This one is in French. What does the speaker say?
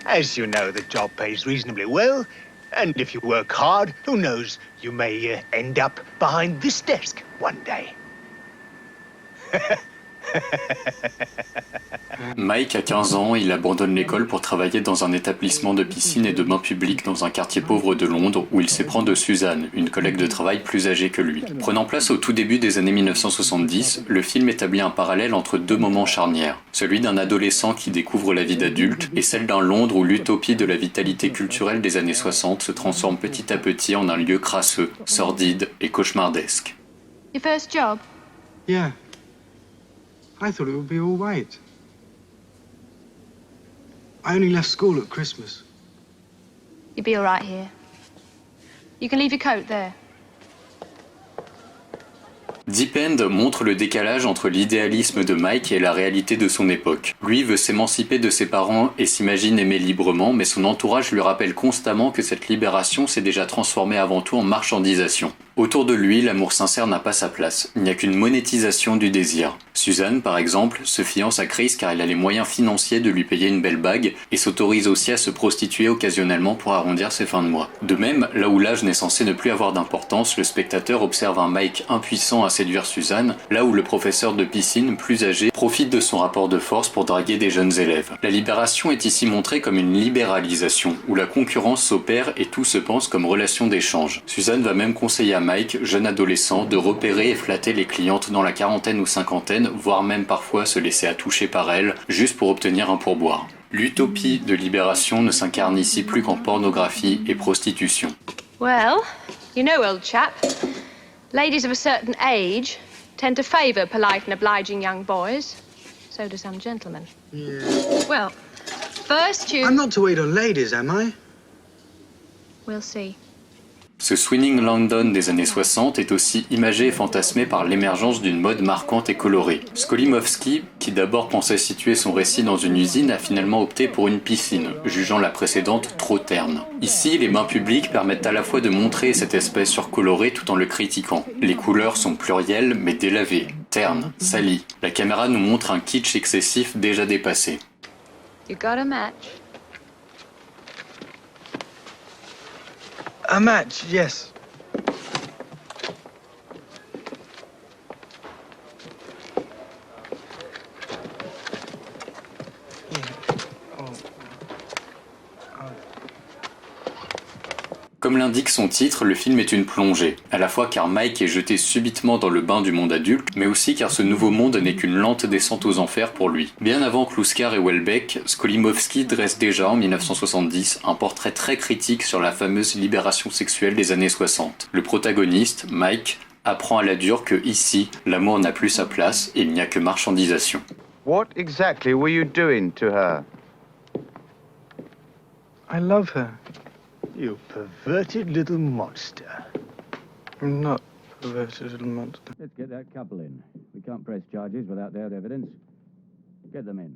As you know, the job pays reasonably well, and if you work hard, who knows, you may end up behind this desk one day. Mike a 15 ans, il abandonne l'école pour travailler dans un établissement de piscine et de bains publics dans un quartier pauvre de Londres où il s'éprend de Suzanne, une collègue de travail plus âgée que lui. Prenant place au tout début des années 1970, le film établit un parallèle entre deux moments charnières, celui d'un adolescent qui découvre la vie d'adulte et celle d'un Londres où l'utopie de la vitalité culturelle des années 60 se transforme petit à petit en un lieu crasseux, sordide et cauchemardesque. Your first job? Yeah. I thought it would be all right. I only left school at Christmas. You'll be all right here. You can leave your coat there. Deep End montre le décalage entre l'idéalisme de Mike et la réalité de son époque. Lui veut s'émanciper de ses parents et s'imagine aimer librement, mais son entourage lui rappelle constamment que cette libération s'est déjà transformée avant tout en marchandisation. Autour de lui, l'amour sincère n'a pas sa place. Il n'y a qu'une monétisation du désir. Suzanne, par exemple, se fiance à Chris car elle a les moyens financiers de lui payer une belle bague et s'autorise aussi à se prostituer occasionnellement pour arrondir ses fins de mois. De même, là où l'âge n'est censé ne plus avoir d'importance, le spectateur observe un Mike impuissant à séduire Suzanne, là où le professeur de piscine, plus âgé, profite de son rapport de force pour draguer des jeunes élèves. La libération est ici montrée comme une libéralisation, où la concurrence s'opère et tout se pense comme relation d'échange. Suzanne va même conseiller à Mike, jeune adolescent, de repérer et flatter les clientes dans la quarantaine ou cinquantaine, voire même parfois se laisser attoucher par elles, juste pour obtenir un pourboire. L'utopie de libération ne s'incarne ici plus qu'en pornographie et prostitution. Well, you know, old chap, ladies of a certain age tend to favour polite and obliging young boys. So do some gentlemen. Yeah. Well, first you... I'm not to wait on ladies, am I? We'll see. Ce Swinging London des années 60 est aussi imagé et fantasmé par l'émergence d'une mode marquante et colorée. Skolimowski, qui d'abord pensait situer son récit dans une usine, a finalement opté pour une piscine, jugeant la précédente trop terne. Ici, les bains publics permettent à la fois de montrer cette espèce surcolorée tout en le critiquant. Les couleurs sont plurielles mais délavées, ternes, salies. La caméra nous montre un kitsch excessif déjà dépassé. You got a match? A match, yes. Comme l'indique son titre, le film est une plongée, à la fois car Mike est jeté subitement dans le bain du monde adulte, mais aussi car ce nouveau monde n'est qu'une lente descente aux enfers pour lui. Bien avant Kluskar et Welbeck, Skolimowski dresse déjà en 1970 un portrait très critique sur la fameuse libération sexuelle des années 60. Le protagoniste, Mike, apprend à la dure que ici, l'amour n'a plus sa place et il n'y a que marchandisation. What exactly were you doing to her? I love her. You perverted little monster. I'm not a perverted little monster. Let's get that couple in. We can't press charges without their evidence. Get them in.